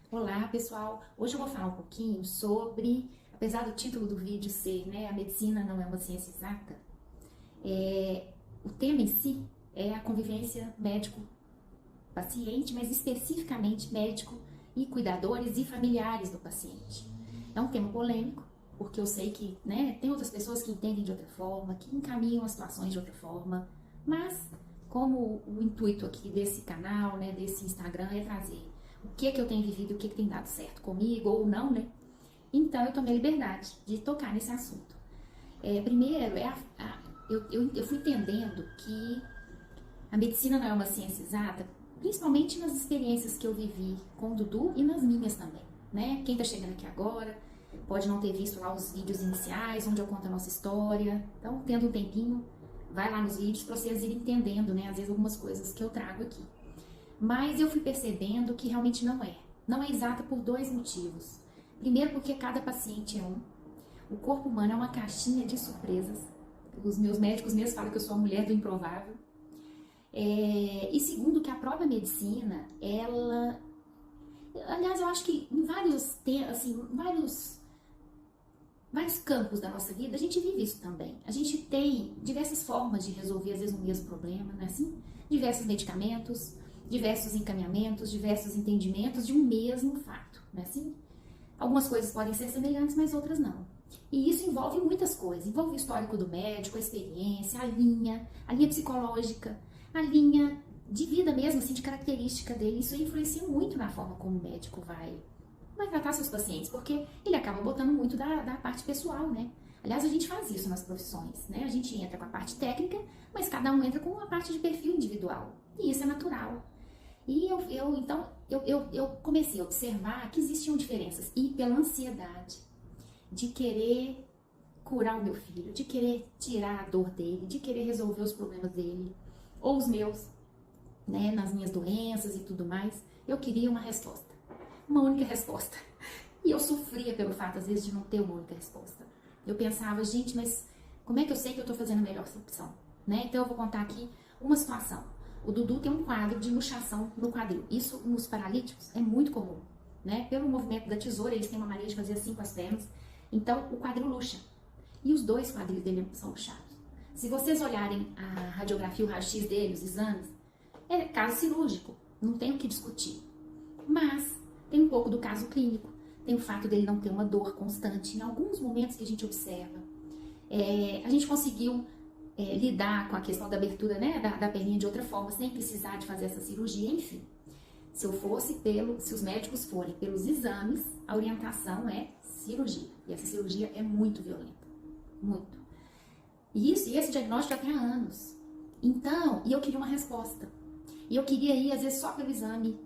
Olá pessoal, hoje eu vou falar um pouquinho sobre, apesar do título do vídeo ser, a medicina não é uma ciência exata, o tema em si é a convivência médico-paciente, mas especificamente médico e cuidadores e familiares do paciente. É um tema polêmico, porque eu sei que tem outras pessoas que entendem de outra forma, que encaminham as situações de outra forma, mas como o intuito aqui desse canal, desse Instagram é trazer o que é que eu tenho vivido, o que é que tem dado certo comigo ou não, Então eu tomei a liberdade de tocar nesse assunto. Primeiro, eu fui entendendo que a medicina não é uma ciência exata, principalmente nas experiências que eu vivi com o Dudu e nas minhas também, Quem tá chegando aqui agora pode não ter visto lá os vídeos iniciais, onde eu conto a nossa história. Então, tendo um tempinho, vai lá nos vídeos para vocês irem entendendo, às vezes algumas coisas que eu trago aqui. Mas eu fui percebendo que realmente não é. Não é exata por dois motivos. Primeiro, porque cada paciente é um. O corpo humano é uma caixinha de surpresas. Os meus médicos mesmo falam que eu sou a mulher do improvável. E segundo, que a própria medicina, ela... Aliás, eu acho que em vários campos da nossa vida, a gente vive isso também. A gente tem diversas formas de resolver, às vezes, um mesmo problema, não é assim? Diversos medicamentos, diversos encaminhamentos, diversos entendimentos de um mesmo fato, não é assim? Algumas coisas podem ser semelhantes, mas outras não. E isso envolve muitas coisas. Envolve o histórico do médico, a experiência, a linha psicológica, a linha de vida mesmo, assim, de característica dele. Isso influencia muito na forma como o médico vai tratar seus pacientes, porque ele acaba botando muito da parte pessoal, Aliás, a gente faz isso nas profissões, A gente entra com a parte técnica, mas cada um entra com a parte de perfil individual. E isso é natural. E eu comecei a observar que existiam diferenças. E pela ansiedade de querer curar o meu filho, de querer tirar a dor dele, de querer resolver os problemas dele, ou os meus, nas minhas doenças e tudo mais, eu queria uma resposta. Uma única resposta. E eu sofria pelo fato, às vezes, de não ter uma única resposta. Eu pensava, gente, mas como é que eu sei que eu estou fazendo a melhor opção? Então eu vou contar aqui uma situação. O Dudu tem um quadro de luxação no quadril. Isso nos paralíticos é muito comum, Pelo movimento da tesoura, eles têm uma mania de fazer assim com as pernas. Então, o quadril luxa. E os dois quadris dele são luxados. Se vocês olharem a radiografia, o raio-x dele, os exames, é caso cirúrgico, não tem o que discutir. Mas tem um pouco do caso clínico, tem o fato dele não ter uma dor constante. Em alguns momentos que a gente observa, a gente conseguiu lidar com a questão da abertura, da perninha de outra forma, sem precisar de fazer essa cirurgia, enfim. Se os médicos forem pelos exames, a orientação é cirurgia. E essa cirurgia é muito violenta, muito. E esse diagnóstico já tem há anos. Então, eu queria uma resposta. E eu queria ir, às vezes, só pelo exame,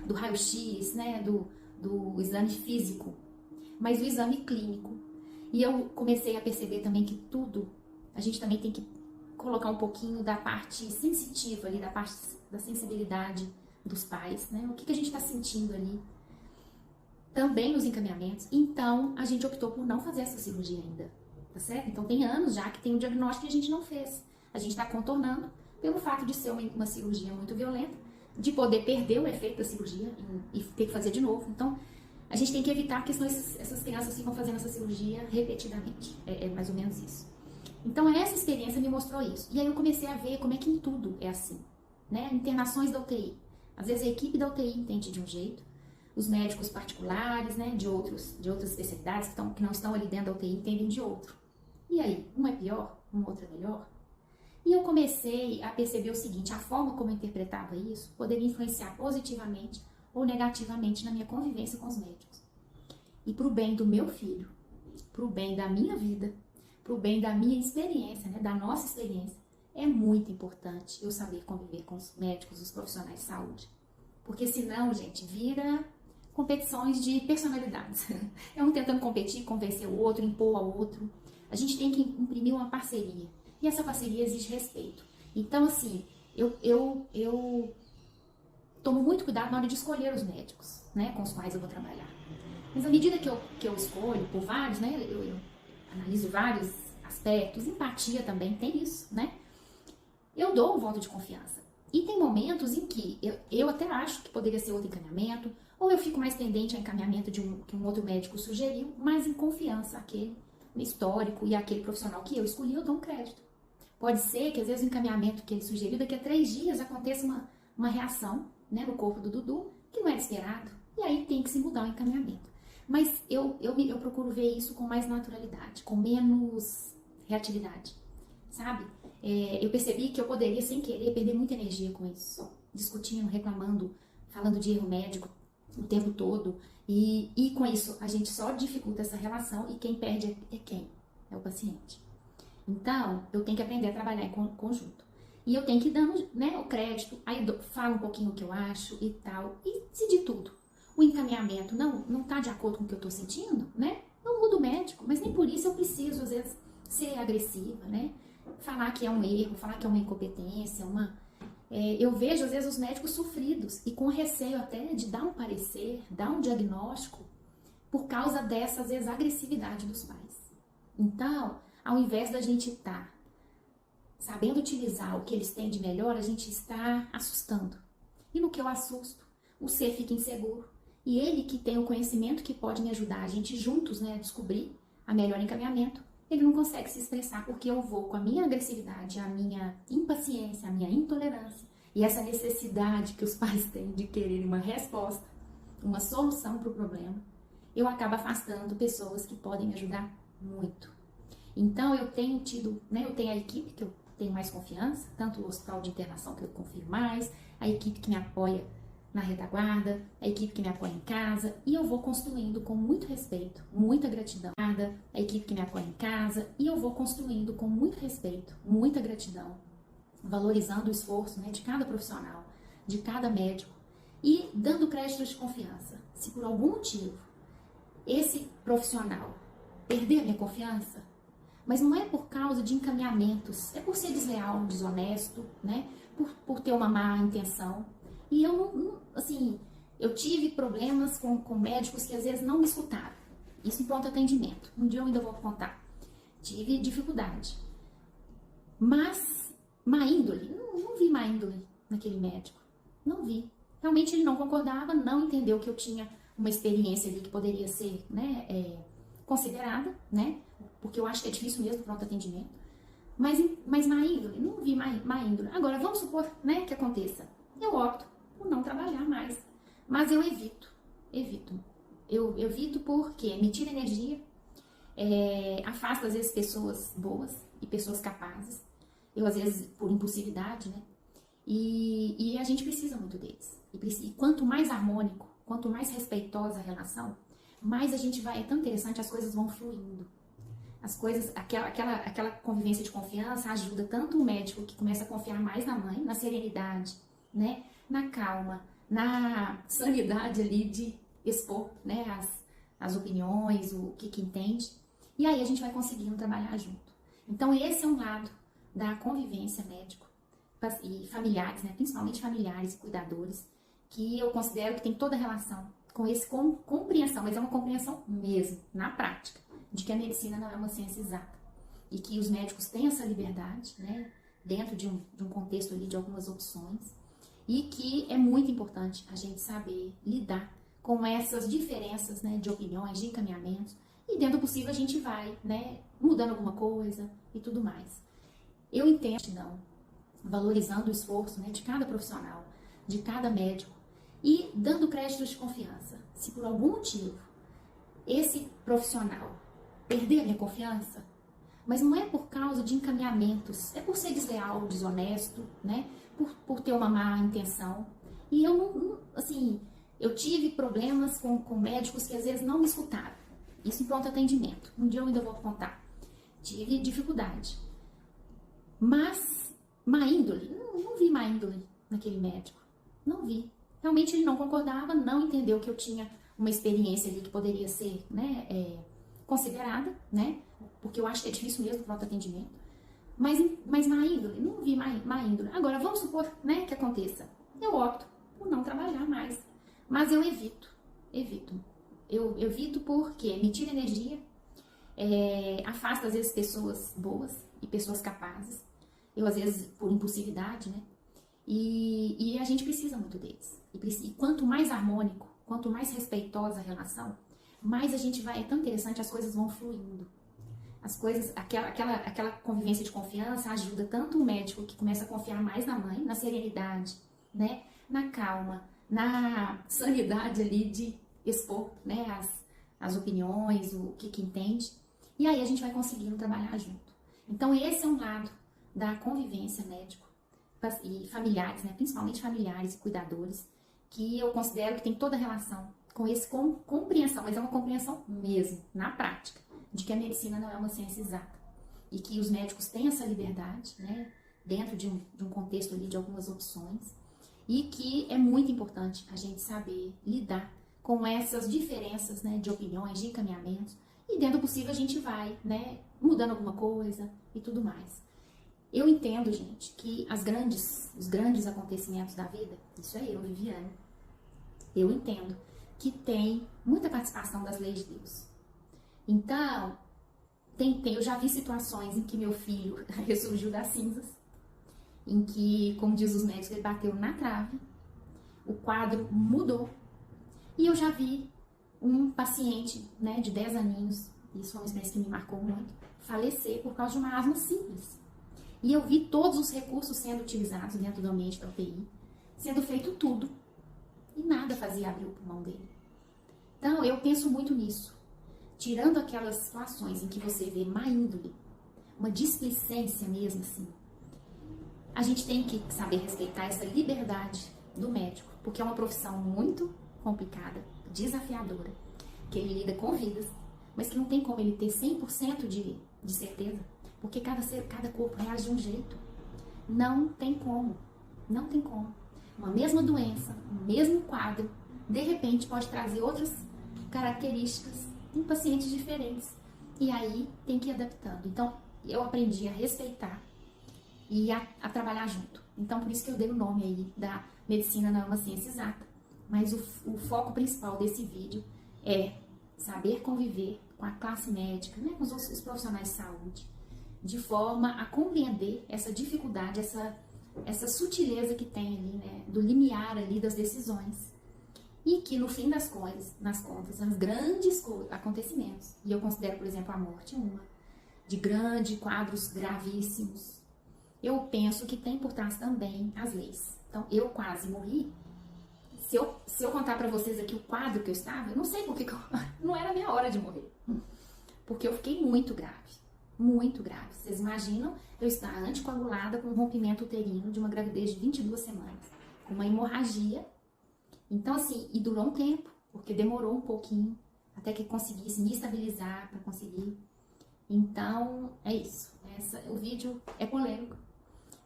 do raio-x, do exame físico, mas o exame clínico. E eu comecei a perceber também que tudo, a gente também tem que colocar um pouquinho da parte sensitiva ali, da parte da sensibilidade dos pais, O que a gente está sentindo ali. Também nos encaminhamentos. Então, a gente optou por não fazer essa cirurgia ainda, tá certo? Então, tem anos já que tem um diagnóstico que a gente não fez. A gente está contornando pelo fato de ser uma cirurgia muito violenta, de poder perder o efeito da cirurgia e ter que fazer de novo. Então, a gente tem que evitar que essas crianças ficam fazendo essa cirurgia repetidamente. É mais ou menos isso. Então, essa experiência me mostrou isso. E aí eu comecei a ver como é que em tudo é assim, Internações da UTI. Às vezes a equipe da UTI entende de um jeito, os médicos particulares, de outras especialidades que não estão ali dentro da UTI entendem de outro. E aí, um é pior, um outro é melhor? E eu comecei a perceber o seguinte, a forma como eu interpretava isso poderia influenciar positivamente ou negativamente na minha convivência com os médicos. E para o bem do meu filho, para o bem da minha vida, para o bem da minha experiência, da nossa experiência, é muito importante eu saber conviver com os médicos, os profissionais de saúde. Porque senão, gente, vira competições de personalidades. É um tentando competir, convencer o outro, impor ao outro. A gente tem que imprimir uma parceria. E essa parceria exige respeito. Então, assim, eu tomo muito cuidado na hora de escolher os médicos, com os quais eu vou trabalhar. Mas à medida que eu escolho por vários, eu analiso vários aspectos, empatia também, tem isso, eu dou um voto de confiança. E tem momentos em que eu até acho que poderia ser outro encaminhamento, ou eu fico mais tendente ao encaminhamento que um outro médico sugeriu, mas em confiança àquele histórico e àquele profissional que eu escolhi, eu dou um crédito. Pode ser que às vezes o encaminhamento que ele sugeriu, daqui a 3 dias aconteça uma reação, né, no corpo do Dudu, que não era esperado, e aí tem que se mudar o encaminhamento. Mas eu procuro ver isso com mais naturalidade, com menos reatividade, sabe? Eu percebi que eu poderia, sem querer, perder muita energia com isso, só discutindo, reclamando, falando de erro médico o tempo todo, e com isso a gente só dificulta essa relação, e quem perde é quem? É o paciente. Então, eu tenho que aprender a trabalhar em conjunto. E eu tenho que ir dando, né, o crédito, aí falo um pouquinho o que eu acho e tal, e se de tudo o encaminhamento não tá de acordo com o que eu tô sentindo, né, eu mudo o médico, mas nem por isso eu preciso, às vezes, ser agressiva, né, falar que é um erro, falar que é uma incompetência, eu vejo, às vezes, os médicos sofridos e com receio até de dar um parecer, dar um diagnóstico, por causa dessa, às vezes, agressividade dos pais. Então, ao invés da gente estar sabendo utilizar o que eles têm de melhor, a gente está assustando. E no que eu assusto, o ser fica inseguro. E ele que tem o conhecimento que pode me ajudar, a gente juntos, né, a descobrir a melhor encaminhamento, ele não consegue se expressar porque eu vou com a minha agressividade, a minha impaciência, a minha intolerância e essa necessidade que os pais têm de querer uma resposta, uma solução para o problema, eu acabo afastando pessoas que podem me ajudar muito. Então eu tenho tido, né, eu tenho a equipe que eu tenho mais confiança, tanto o hospital de internação que eu confio mais, a equipe que me apoia na retaguarda, a equipe que me apoia em casa, e eu vou construindo com muito respeito, muita gratidão, a equipe que me apoia em casa, e eu vou construindo com muito respeito, muita gratidão, valorizando o esforço, né, de cada profissional, de cada médico, e dando crédito de confiança. Se por algum motivo esse profissional perder a minha confiança, mas não é por causa de encaminhamentos, é por ser desleal, desonesto, né? Por ter uma má intenção. E eu assim, eu tive problemas com médicos que às vezes não me escutaram. Isso em pronto atendimento. Um dia eu ainda vou contar. Tive dificuldade. Mas má índole, não vi má índole naquele médico. Não vi. Realmente ele não concordava, não entendeu que eu tinha uma experiência ali que poderia ser, né, considerada, né? Porque eu acho que é difícil mesmo o pronto atendimento. Mas má índole, não vi má índole. Agora, vamos supor, né, que aconteça. Eu opto por não trabalhar mais. Mas eu evito. Eu evito porque me tira energia, afasta, às vezes, pessoas boas e pessoas capazes. Eu, às vezes, por impulsividade, né? E a gente precisa muito deles. E quanto mais harmônico, quanto mais respeitosa a relação, mais a gente vai, é tão interessante, as coisas vão fluindo. As coisas, aquela convivência de confiança ajuda tanto o médico que começa a confiar mais na mãe, na serenidade, né, na calma, na sanidade ali de expor, né, as opiniões, o que entende, e aí a gente vai conseguindo trabalhar junto. Então esse é um lado da convivência médico e familiares, né, principalmente familiares e cuidadores, que eu considero que tem toda a relação com esse compreensão, mas é uma compreensão mesmo, na prática, de que a medicina não é uma ciência exata e que os médicos têm essa liberdade, né, dentro de um contexto ali de algumas opções, e que é muito importante a gente saber lidar com essas diferenças, né, de opiniões, de encaminhamentos, e dentro do possível a gente vai, né, mudando alguma coisa e tudo mais. Eu entendo, não, valorizando o esforço, né, de cada profissional, de cada médico, e dando crédito de confiança. Se por algum motivo esse profissional perder a minha confiança, mas não é por causa de encaminhamentos, é por ser desleal, desonesto, né? Por ter uma má intenção. E eu assim, eu tive problemas com médicos que às vezes não me escutaram. Isso em pronto atendimento. Um dia eu ainda vou contar. Tive dificuldade. Mas má índole, não vi má índole naquele médico. Não vi. Realmente ele não concordava, não entendeu que eu tinha uma experiência ali que poderia ser, né, considerada, né, porque eu acho que é difícil mesmo o pronto atendimento, mas má índole, não vi má índole. Agora, vamos supor, né, que aconteça. Eu opto por não trabalhar mais, mas eu evito. Eu evito porque me tira energia, afasta, às vezes, pessoas boas e pessoas capazes. Eu, às vezes, por impulsividade, né, E a gente precisa muito deles. E quanto mais harmônico, quanto mais respeitosa a relação, mais a gente vai, é tão interessante, as coisas vão fluindo. As coisas, aquela convivência de confiança ajuda tanto o médico que começa a confiar mais na mãe, na serenidade, né? Na calma, na sanidade ali de expor, né? As opiniões, o que entende. E aí a gente vai conseguindo trabalhar junto. Então esse é um lado da convivência médico e familiares, né? Principalmente familiares e cuidadores, que eu considero que tem toda relação com esse compreensão, mas é uma compreensão mesmo, na prática, de que a medicina não é uma ciência exata e que os médicos têm essa liberdade, né, dentro de um contexto ali de algumas opções, e que é muito importante a gente saber lidar com essas diferenças, né, de opiniões, de encaminhamentos, e dentro do possível a gente vai, né, mudando alguma coisa e tudo mais. Eu entendo, gente, que os grandes acontecimentos da vida, isso é eu, Viviane, eu entendo que tem muita participação das leis de Deus. Então, eu já vi situações em que meu filho ressurgiu das cinzas, em que, como diz os médicos, ele bateu na trave, o quadro mudou, e eu já vi um paciente, né, de 10 aninhos, isso foi uma experiência que me marcou muito, falecer por causa de uma asma simples. E eu vi todos os recursos sendo utilizados dentro do ambiente da UTI, sendo feito tudo, e nada fazia abrir o pulmão dele. Então, eu penso muito nisso. Tirando aquelas situações em que você vê má índole, uma displicência mesmo assim, a gente tem que saber respeitar essa liberdade do médico, porque é uma profissão muito complicada, desafiadora, que ele lida com vidas, mas que não tem como ele ter 100% de certeza, porque cada corpo reage de um jeito. Não tem como, não tem como. Uma mesma doença, um mesmo quadro, de repente pode trazer outras características em pacientes diferentes. E aí tem que ir adaptando. Então, eu aprendi a respeitar e a trabalhar junto. Então, por isso que eu dei o nome aí da medicina não é uma ciência exata. Mas o foco principal desse vídeo é saber conviver com a classe médica, né, com os profissionais de saúde, de forma a compreender essa dificuldade, essa sutileza que tem ali, né, do limiar ali das decisões. E que no fim das contas, os grandes acontecimentos, e eu considero, por exemplo, a morte de grandes quadros gravíssimos, eu penso que tem por trás também as leis. Então, eu quase morri. Se eu contar pra vocês aqui o quadro que eu estava, eu não sei porque não era a minha hora de morrer. Porque eu fiquei muito grave. Muito grave. Vocês imaginam eu estar anticoagulada com um rompimento uterino de uma gravidez de 22 semanas, com uma hemorragia. Então, assim, e durou um tempo, porque demorou um pouquinho até que conseguisse me estabilizar para conseguir. Então, é isso. O vídeo é polêmico,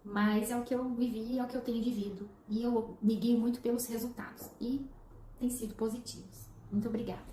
mas é o que eu vivi, é o que eu tenho vivido. E eu me guio muito pelos resultados. E tem sido positivos. Muito obrigada.